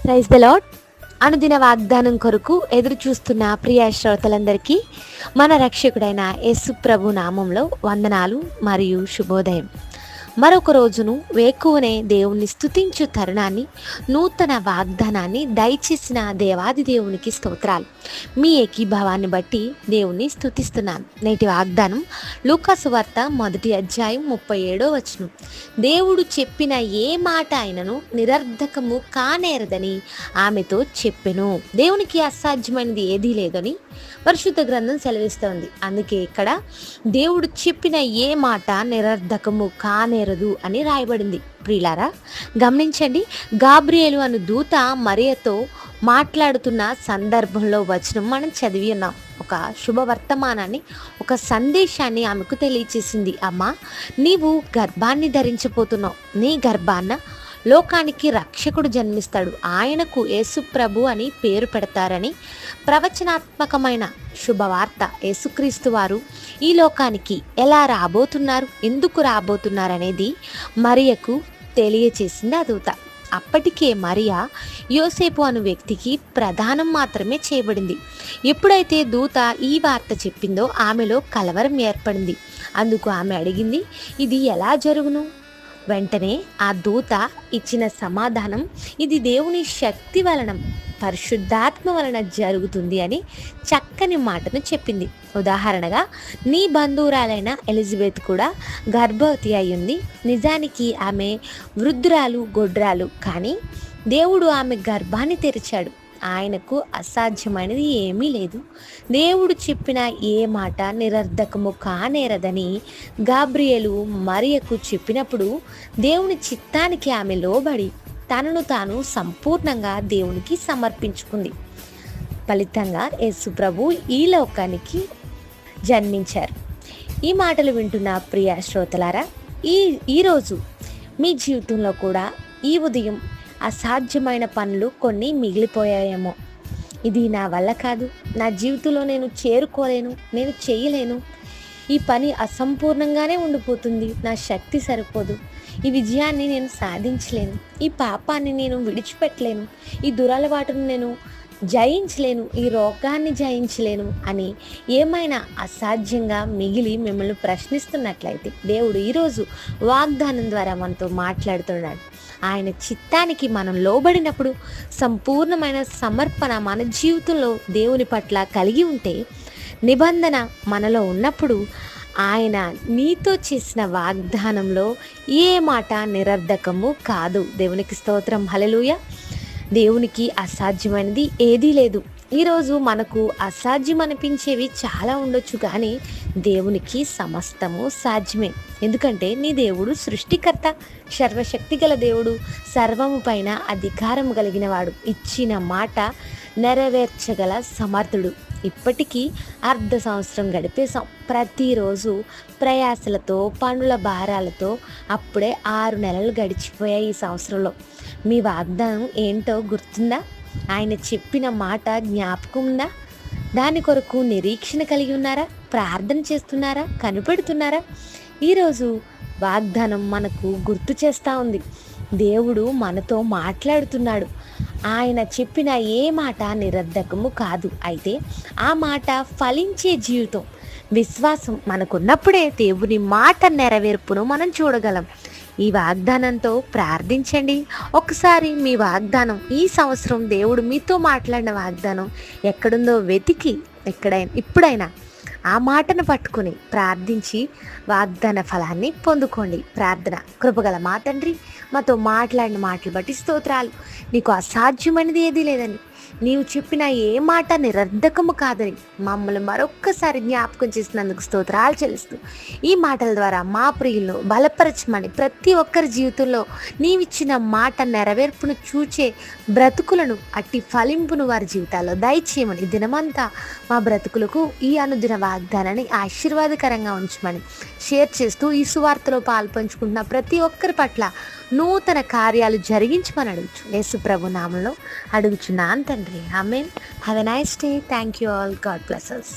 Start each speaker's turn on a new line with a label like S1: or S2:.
S1: Praise the lord. అనుదిన వాగ్దానం కొరకు ఎదురు చూస్తున్న ప్రియ శ్రోతలందరికీ మన రక్షకుడైన యేసు ప్రభు నామంలో వందనాలు మరియు శుభోదయం. మరొక రోజును వేకువనే దేవుణ్ణి స్తుతించు తరుణాన్ని, నూతన వాగ్దానాన్ని దయచేసిన దేవాది దేవునికి స్తోత్రాలు. మీ ఏకీభావాన్ని బట్టి దేవుణ్ణి స్తుతిస్తున్నాను. నేటి వాగ్దానం లూకాసు వార్త 1వ అధ్యాయం 37వ వచనం. దేవుడు చెప్పిన ఏ మాట అయినను నిరర్ధకము కానేరదని ఆమెతో చెప్పెను. దేవునికి అసాధ్యమైనది ఏదీ లేదని పరిశుద్ధ గ్రంథం సెలవిస్తోంది. అందుకే ఇక్కడ దేవుడు చెప్పిన ఏ మాట నిరర్ధకము కానేరదు అని రాయబడింది. ప్రియులారా, గమనించండి, గాబ్రియేలు అను దూత మరియతో మాట్లాడుతున్న సందర్భంలో వచనం మనం చదివి ఉన్నాం. ఒక శుభవర్తమానాన్ని, ఒక సందేశాన్ని ఆమెకు తెలియచేసింది. అమ్మా, నీవు గర్భాన్ని ధరించబోతున్నావు. నీ గర్భాన్న లోకానికి రక్షకుడు జన్మిస్తాడు. ఆయనకు యేసు ప్రభు అని పేరు పెడతారని ప్రవచనాత్మకమైన శుభవార్త. యేసుక్రీస్తు వారు ఈ లోకానికి ఎలా రాబోతున్నారు, ఎందుకు రాబోతున్నారు అనేది మరియకు తెలియచేసింది ఆ దూత. అప్పటికే మరియా యోసేపు అను వ్యక్తికి ప్రధానం మాత్రమే చేయబడింది. ఎప్పుడైతే దూత ఈ వార్త చెప్పిందో ఆమెలో కలవరం ఏర్పడింది. అందుకు ఆమె అడిగింది, ఇది ఎలా జరుగును? వెంటనే ఆ దూత ఇచ్చిన సమాధానం, ఇది దేవుని శక్తి వలన, పరిశుద్ధాత్మ వలన జరుగుతుంది అని చక్కని మాటను చెప్పింది. ఉదాహరణగా, నీ బంధువురాలైన ఎలిజబెత్ కూడా గర్భవతి అయ్యింది. నిజానికి ఆమె వృద్ధురాలు, గొడ్రాలు, కానీ దేవుడు ఆమె గర్భాన్ని తెరిచాడు. ఆయనకు అసాధ్యమైనది ఏమీ లేదు. దేవుడు చెప్పిన ఏ మాట నిరర్ధకము కానేరదని గాబ్రియేలు మరియకు చెప్పినప్పుడు దేవుని చిత్తానికి ఆమె లోబడి తనను తాను సంపూర్ణంగా దేవునికి సమర్పించుకుంది. ఫలితంగా యేసు ప్రభు ఈ లోకానికి జన్మించారు. ఈ మాటలు వింటున్న ప్రియ శ్రోతలారా, ఈరోజు మీ జీవితంలో కూడా ఈ ఉదయం అసాధ్యమైన పనులు కొన్ని మిగిలిపోయాయేమో. ఇది నా వల్ల కాదు, నా జీవితంలో నేను చేరుకోలేను, నేను చేయలేను, ఈ పని అసంపూర్ణంగానే ఉండిపోతుంది, నా శక్తి సరిపోదు, ఈ విజయాన్ని నేను సాధించలేను, ఈ పాపాన్ని నేను విడిచిపెట్టలేను, ఈ దురలవాటును నేను జయించలేను, ఈ రోగాన్ని జయించలేను అని ఏమైనా అసాధ్యంగా మిగిలి మిమ్మల్ని ప్రశ్నిస్తున్నట్లయితే దేవుడు ఈరోజు వాగ్దానం ద్వారా మనతో మాట్లాడుతున్నాడు. ఆయన చిత్తానికి మనం లోబడినప్పుడు, సంపూర్ణమైన సమర్పణ మన జీవితంలో దేవుని పట్ల కలిగి ఉంటే, నిబంధన మనలో ఉన్నప్పుడు ఆయన నీతో చేసిన వాగ్దానంలో ఏ మాట నిరర్ధకము కాదు. దేవునికి స్తోత్రం, హల్లెలూయా. దేవునికి అసాధ్యమైనది ఏదీ లేదు. ఈరోజు మనకు అసాధ్యం అనిపించేవి చాలా ఉండొచ్చు, కానీ దేవునికి సమస్తము సాధ్యమే. ఎందుకంటే నీ దేవుడు సృష్టికర్త, సర్వశక్తి గల దేవుడు, సర్వము పైన అధికారం కలిగిన వాడు, ఇచ్చిన మాట నెరవేర్చగల సమర్థుడు. ఇప్పటికీ అర్ధ సంవత్సరం గడిపేశాం. ప్రతిరోజు ప్రయాసలతో, పనుల భారాలతో అప్పుడే 6 నెలలు గడిచిపోయాయి ఈ సంవత్సరంలో. మీ వాగ్దానం ఏంటో గుర్తుందా? ఆయన చెప్పిన మాట జ్ఞాపకం ఉందా? దాని కొరకు నిరీక్షణ కలిగి ఉన్నారా? ప్రార్థన చేస్తున్నారా? కనిపెడుతున్నారా? ఈరోజు వాగ్దానం మనకు గుర్తు చేస్తూ ఉంది. దేవుడు మనతో మాట్లాడుతున్నాడు. ఆయన చెప్పిన ఏ మాట నిరర్ధకము కాదు. అయితే ఆ మాట ఫలించే జీవితం, విశ్వాసం మనకున్నప్పుడే దేవుని మాట నెరవేర్పును మనం చూడగలం. ఈ వాగ్దానంతో ప్రార్థించండి. ఒకసారి మీ వాగ్దానం, ఈ సంవత్సరం దేవుడు మీతో మాట్లాడిన వాగ్దానం ఎక్కడుందో వెతికి, ఇప్పుడైనా ఆ మాటను పట్టుకుని ప్రార్థించి వాగ్దాన ఫలాన్ని పొందుకోండి. ప్రార్థన. కృపగల మా తండ్రి, మాతో మాట్లాడిన మాటలు బట్టి స్తోత్రాలు. నీకు అసాధ్యమైనది ఏదీ లేదని, నీవు చెప్పిన ఏ మాట నిరర్ధకము కాదని మమ్మల్ని మరొక్కసారి జ్ఞాపకం చేసినందుకు స్తోత్రాలు చెల్లిస్తూ, ఈ మాటల ద్వారా మా ప్రియులను బలపరచమని, ప్రతి ఒక్కరి జీవితంలో నీవిచ్చిన మాట నెరవేర్పును చూచే బ్రతుకులను, అట్టి ఫలింపును వారి జీవితాల్లో దయచేయమని, దినమంతా మా బ్రతుకులకు ఈ అనుదిన వాగ్దానాన్ని ఆశీర్వాదకరంగా ఉంచమని షేర్ చేస్తూ ఈ సువార్తలో పాల్పంచుకుంటున్న ప్రతి ఒక్కరి పట్ల నూతన కార్యాలు జరిగించమని అడుగుచు యేసు ప్రభు నామంలో అడుగుచున్నాను తండ్రి. ఆమేన్. Have a nice day. Thank you all. God bless us.